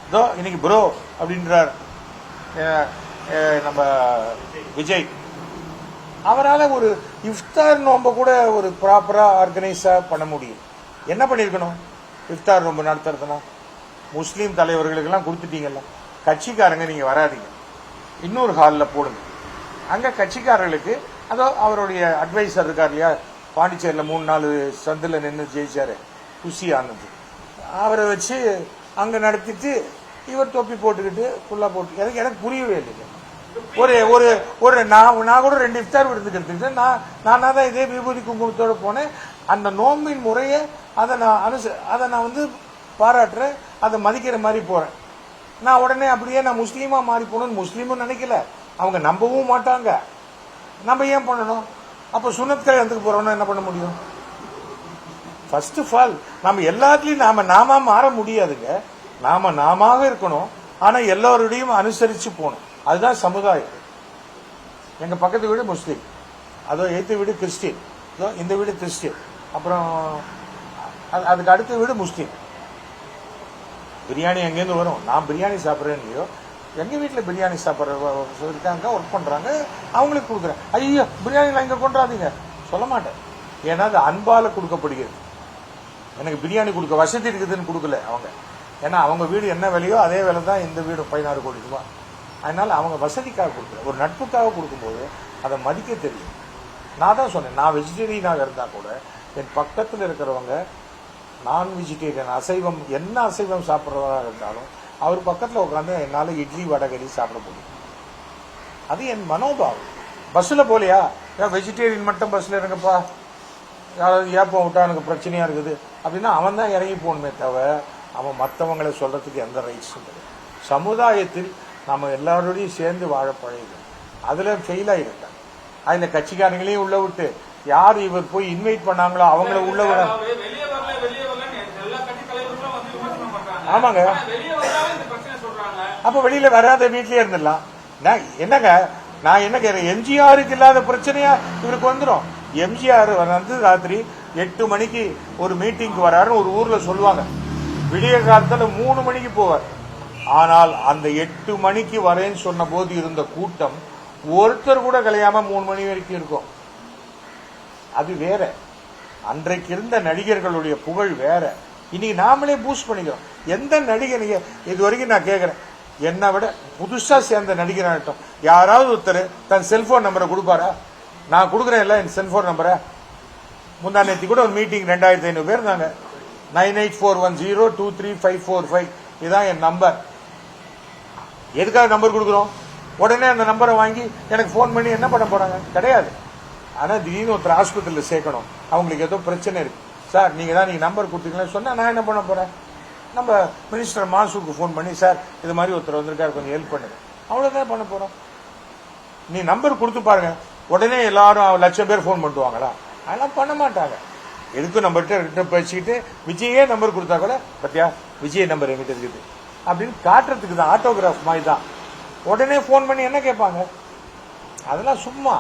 இதோ இன்னைக்கு ப்ரோ அப்படின்றார் நம்ம விஜய். அவரால் ஒரு இஃப்தார் நோன்பை கூட ஒரு ப்ராப்பராக ஆர்கனைஸாக பண்ண முடியும். என்ன பண்ணியிருக்கணும்? இஃப்தார் நோன்பு நடத்துறதுனா முஸ்லீம் தலைவர்களுக்கெல்லாம் கொடுத்துட்டீங்கல்ல, கட்சிக்காரங்க நீங்கள் வராதிங்க, இன்னொரு ஹாலில் போடுங்க. அங்கே கட்சிக்காரர்களுக்கு அதோ அவருடைய அட்வைசர் இருக்கார் இல்லையா, பாண்டிச்சேரியில் 3-4 சந்தில் நின்று ஜெயிச்சார் குஷி ஆனந்த், அவரை வச்சு அங்கே நடத்திட்டு இவர் தொப்பி போட்டுக்கிட்டு ஃபுல்லாக போட்டு எனக்கு புரியவே இல்லைங்க. ஒரு ஒரு ஒரு நான் கூட 2 இஃப்தார் விருந்துக்கு எடுத்துக்கிட்டேன். நான் தான் இதே விபூதி குங்குமத்தோடு போனேன். அந்த நோம்பின் முறையை அதை நான் வந்து பாராட்டுறேன், அதை மதிக்கிற மாதிரி போறேன். நான் உடனே அப்படியே நான் முஸ்லீமா மாறி போகணும்னு முஸ்லீமும் நினைக்கல, அவங்க நம்பவும் மாட்டாங்க. நம்ம ஏன் பண்ணணும்? அப்போ சுன்னத் கல்யாணத்துக்கு போறோம்னா என்ன பண்ண முடியும்? ஃபர்ஸ்ட் ஆஃப் ஆல் நம்ம எல்லாத்துலயும் நாம மாற முடியாதுங்க. நாம இருக்கணும், ஆனா எல்லாரோடையும் அனுசரிச்சு போகணும். அதுதான் சமுதாயம். எங்க பக்கத்து வீடு முஸ்லீம், அதோ எய்த்து வீடு கிறிஸ்டின், இதோ இந்த வீடு கிறிஸ்டின், அப்புறம் அதுக்கு அடுத்த வீடு முஸ்லீம். பிரியாணி எங்கேருந்து வரும்? நான் பிரியாணி சாப்பிட்றேன் இல்லையோ, எங்க வீட்டில் பிரியாணி சாப்பிட்ற இருக்காங்க, ஒர்க் பண்றாங்க, அவங்களுக்கு கொடுக்குறேன். ஐயோ பிரியாணிலாம் இங்க கொண்டாதீங்க சொல்ல மாட்டேன். ஏன்னா அது அன்பால கொடுக்கப்படுகிறது. எனக்கு பிரியாணி கொடுக்க வசதி இருக்குதுன்னு கொடுக்கல அவங்க. ஏன்னா அவங்க வீடு என்ன விலையோ அதே விலை தான் இந்த வீடு 16 கோடி ரூபாய். அதனால அவங்க வசதிக்காக கொடுக்கல, ஒரு நட்புக்காக கொடுக்கும்போது அதை மதிக்க தெரியும். நான் தான் சொன்னேன், நான் வெஜிடேரியனாக இருந்தா கூட என் பக்கத்தில் இருக்கிறவங்க நான் வெஜிடேரியன், அசைவம், என்ன அசைவம் சாப்பிட்றவராக இருந்தாலும் அவர் பக்கத்தில் உட்காந்து என்னால் இட்லி வடகரி சாப்பிட முடியும். அது என் மனோபாவம். பஸ்ஸில் போலியா, வெஜிடேரியன் மட்டும் பஸ்ஸில் இறங்கப்பா, யாராவது ஏப்பம் விட்டா எனக்கு பிரச்சனையா இருக்குது அப்படின்னா அவன் தான் இறங்கி போகணுமே தவிர அவன் மற்றவங்களை சொல்றதுக்கு எந்த ரைட்ஸும் கிடையாது. சமுதாயத்தில் நம்ம எல்லாரோடையும் சேர்ந்து வாழ பழகிடும். அதுல ஃபெயில் ஆகிருக்காங்க. அதுல கட்சிக்காரங்களையும் உள்ள விட்டு யார் இவர் போய் இன்வைட் பண்ணாங்களோ அவங்கள உள்ள விட. ஆமாங்க, அப்ப வெளியில வராத வீட்லயே இருந்துடலாம். என்னங்க நான் என்ன கேட்கிறேன், எம்ஜிஆருக்கு இல்லாத பிரச்சனையா இவருக்கு வந்துடும்? எம்ஜிஆர் வந்து ராத்திரி 8 மணிக்கு ஒரு மீட்டிங்க்கு வராருன்னு ஒரு ஊர்ல சொல்லுவாங்க. விடிய காலத்துல 3 மணிக்கு போவார். ஆனால் அந்த 8 மணிக்கு வரேன்னு சொன்ன போது இருந்த கூட்டம் ஒருத்தர் கூட கலையாம 3 மணி வரைக்கும் இருக்கும். அது வேற. அன்றைக்கு இருந்த நடிகர்களுடைய புகழ் வேற. இன்னைக்கு நாமளே பூஸ்ட் பண்ணிக்கிறோம். எந்த நடிகர் இது வரைக்கும் நான் கேட்கிறேன், என்னை விட புதுசா சேர்ந்த நடிகராகட்டும் யாராவது ஒருத்தர் தன் செல்போன் நம்பரை கொடுப்பாரா? நான் கொடுக்குறேன் இல்ல என் செல்போன் நம்பரை. முந்தா நேற்று கூட ஒரு மீட்டிங் 2500 பேர் இருந்தாங்க. 9841023545 இதுதான் என் நம்பர். எதுக்காக நம்பர் கொடுக்குறோம்? உடனே அந்த நம்பரை வாங்கி எனக்கு போன் பண்ணி என்ன பண்ண போறாங்க? கிடையாது. ஆனா திடீர்னு ஒருத்தர் ஆஸ்பத்திரியில் சேர்க்கணும், அவங்களுக்கு ஏதோ பிரச்சனை இருக்கு, சார் நீங்க தான் நீங்க நம்பர் கொடுத்தீங்களா சொன்னா நான் என்ன பண்ண போறேன்? நம்ம மினிஸ்டர் மாசூக்கு போன் பண்ணி சார் இது மாதிரி ஒருத்தர் வந்திருக்காரு கொஞ்சம் ஹெல்ப் பண்ணுங்க, அவ்வளவுதான் பண்ண போறோம். நீ நம்பர் கொடுத்து பாருங்க, உடனே எல்லாரும் 1,00,000 பேர் போன் பண்ணுவாங்களா? அதெல்லாம் பண்ண மாட்டாங்க. எதுக்கும் நம்மகிட்ட பேசிக்கிட்டு விஜயே நம்பர் கொடுத்தா கூட பத்தியா விஜய் நம்பர் எங்கிட்ட இருக்குது அப்படின்னு காட்டுறதுக்கு தான், ஆட்டோகிராஃப் மாதிரி தான். உடனே போன் பண்ணி என்ன கேட்பாங்க? அதெல்லாம் சும்மா.